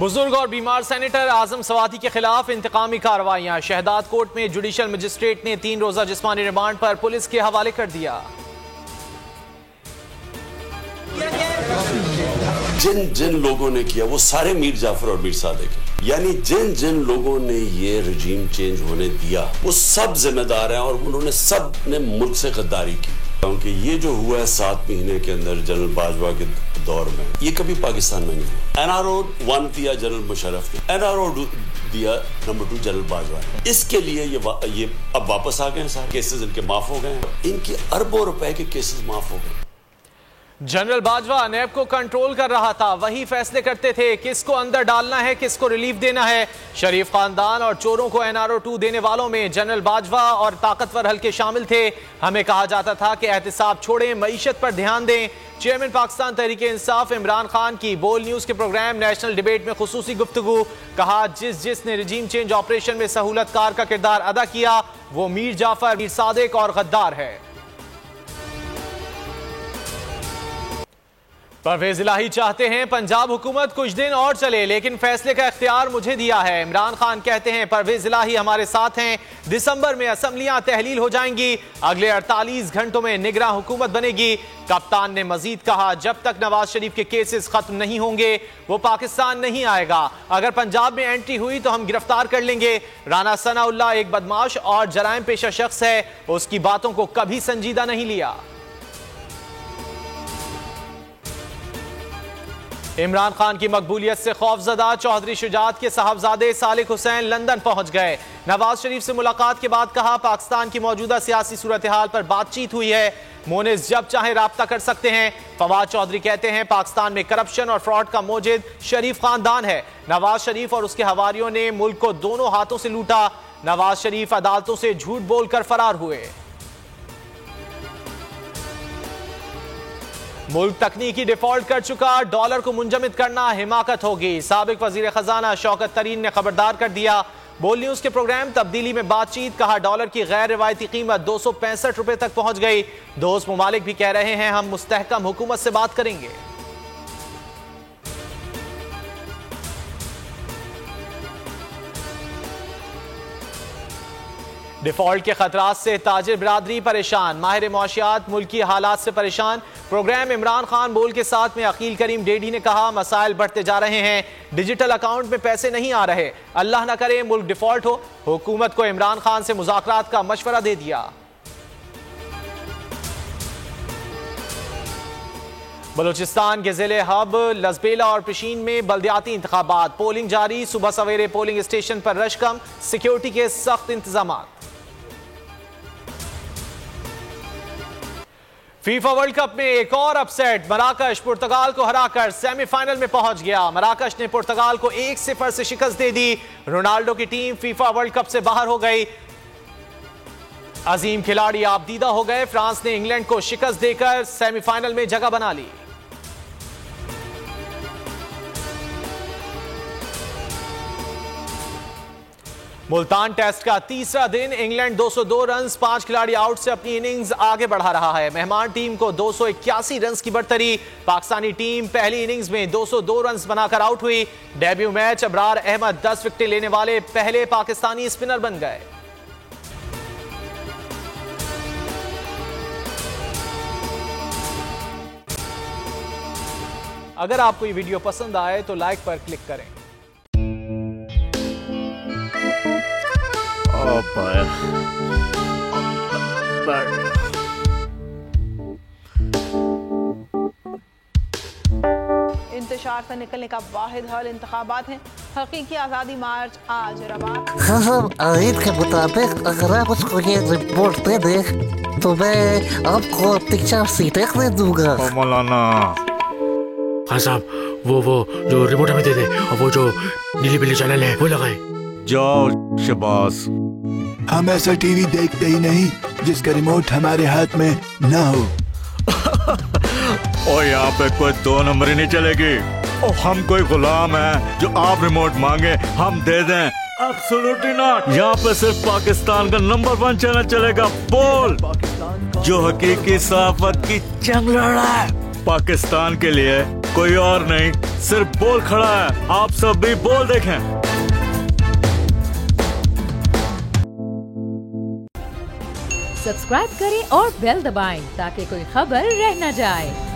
बुजुर्ग और बीमार सेनेटर आजम सवाती के खिलाफ इंतकामी कार्रवाइयां। शहदाद कोर्ट में जुडिशल मजिस्ट्रेट ने 3 रोजा जिस्मानी रिमांड पर पुलिस के हवाले कर दिया। जिन जिन लोगों ने किया वो सारे मीर जाफर और मीर सादिक, यानी जिन जिन लोगों ने ये रजीम चेंज होने दिया वो सब जिम्मेदार हैं और उन्होंने सब ने मुल्क से गद्दारी की। क्योंकि ये जो हुआ है 7 महीने के अंदर जनरल बाजवा के दौर में, ये कभी पाकिस्तान में नहीं हुआ। NRO 1 दिया जनरल मुशर्रफ ने, NRO 2 दिया नंबर 2 जनरल बाजवा ने। इसके लिए ये अब वापस आ गए हैं, सारे केसेस इनके माफ हो गए, इनके अरबों रुपए के केसेस माफ हो गए। जनरल बाजवा नैब को कंट्रोल कर रहा था, वही फैसले करते थे किसको अंदर डालना है, किसको रिलीफ देना है। शरीफ खानदान और चोरों को NRO 2 देने वालों में जनरल बाजवा और ताकतवर हल्के शामिल थे। हमें कहा जाता था कि एहतिसाब छोड़ें, मईशत पर ध्यान दें। चेयरमैन पाकिस्तान तहरीक इंसाफ इमरान खान की बोल न्यूज के प्रोग्राम नेशनल डिबेट में खुसूसी गुफ्तगू। कहा जिसने रजीम चेंज ऑपरेशन में सहूलतकार का किरदार अदा किया वो मीर जाफर, मीर सादिक और गद्दार है। परवेज इलाही चाहते हैं पंजाब हुकूमत कुछ दिन और चले, लेकिन फैसले का इख्तियार मुझे दिया है। इमरान खान कहते हैं परवेज इलाही हमारे साथ हैं। दिसंबर में असम्बलियां तहलील हो जाएंगी, अगले 48 घंटों में निगरान हुकूमत बनेगी। कप्तान ने मजीद कहा जब तक नवाज शरीफ के केसेस खत्म नहीं होंगे वो पाकिस्तान नहीं आएगा। अगर पंजाब में एंट्री हुई तो हम गिरफ्तार कर लेंगे। राना सनाउल्लाह एक बदमाश और जराइम पेशा शख्स है, उसकी बातों को कभी संजीदा नहीं लिया। इमरान खान की मकबूलियत से खौफजदा चौधरी शुजात के साहबजादे सालिक हुसैन लंदन पहुंच गए। नवाज शरीफ से मुलाकात के बाद कहा पाकिस्तान की मौजूदा सियासी सूरत हाल पर बातचीत हुई है, मोनिस जब चाहे राब्ता कर सकते हैं। फवाद चौधरी कहते हैं पाकिस्तान में करप्शन और फ्रॉड का मोजिद शरीफ खानदान है। नवाज शरीफ और उसके हवारियों ने मुल्क को दोनों हाथों से लूटा। नवाज शरीफ अदालतों से झूठ बोलकर फरार हुए। मुल्क तकनीकी डिफॉल्ट कर चुका, डॉलर को मुंजमद करना हिमाकत होगी। साबिक वजीर खजाना शौकत तरीन ने खबरदार कर दिया। बोल न्यूज के प्रोग्राम तब्दीली में बातचीत, कहा डॉलर की गैर रिवायती कीमत 265 रुपए तक पहुंच गई। दोस्त मुमालिक भी कह रहे हैं हम मुस्तहकम हुकूमत से बात करेंगे। डिफॉल्ट के खतरात से ताजिर बिरादरी परेशान, माहिर मुआशियात मुल्की हालात से परेशान। प्रोग्राम इमरान खान बोल के साथ में अकील करीम डेढ़ी ने कहा मसाइल बढ़ते जा रहे हैं, डिजिटल अकाउंट में पैसे नहीं आ रहे, अल्लाह ना करे मुल्क डिफॉल्ट हो। हुकूमत को इमरान खान से मुज़ाकरात का मशवरा दे दिया। बलूचिस्तान के जिले हब लजबेला और पिशीन में बल्दियाती इंतखाबात, पोलिंग जारी। सुबह सवेरे पोलिंग स्टेशन पर रश कम, सिक्योरिटी के सख्त इंतजाम। फीफा वर्ल्ड कप में एक और अपसेट, मराकश पुर्तगाल को हराकर सेमीफाइनल में पहुंच गया। मराकश ने पुर्तगाल को 1-0 से शिकस्त दे दी। रोनाल्डो की टीम फीफा वर्ल्ड कप से बाहर हो गई। अजीम खिलाड़ी आबदीदा हो गए। फ्रांस ने इंग्लैंड को शिकस्त देकर सेमीफाइनल में जगह बना ली। मुल्तान टेस्ट का तीसरा दिन, इंग्लैंड 202 रन 5 खिलाड़ी आउट से अपनी इनिंग्स आगे बढ़ा रहा है। मेहमान टीम को 281 रन की बढ़तरी। पाकिस्तानी टीम पहली इनिंग्स में 202 रन बनाकर आउट हुई। डेब्यू मैच अबरार अहमद 10 विकेटें लेने वाले पहले पाकिस्तानी स्पिनर बन गए। अगर आपको ये वीडियो पसंद आए तो लाइक पर क्लिक करें। इंतशार से निकलने का वाहिद हल इंतखाबात है। हकीकी आज़ादी मार्च आज रवा। खबर आयद के मुताबिक अगर आप उसको ये रिपोर्ट दे दे तो मैं आपको 3-4 सीटें खरीद दूंगा। मौलाना हाँ साहब, वो जो रिपोर्ट हमें दे दे और वो जो नीली पीली चैनल है वो लगाए। जाओ शबाज, हम ऐसा टीवी देखते ही नहीं जिसका रिमोट हमारे हाथ में ना हो। और यहाँ पे कोई 2 नंबरी नहीं चलेगी। और हम कोई गुलाम है जो आप रिमोट मांगे हम दे दें? Absolutely not. यहाँ पे सिर्फ पाकिस्तान का नंबर 1 चैनल चलेगा, बोल, जो हकीकी सहाफत की जंग लड़ रहा है। पाकिस्तान के लिए कोई और नहीं, सिर्फ बोल खड़ा है, आप सब भी बोल देखें। सब्सक्राइब करें और बेल दबाएं ताकि कोई खबर रह न जाए।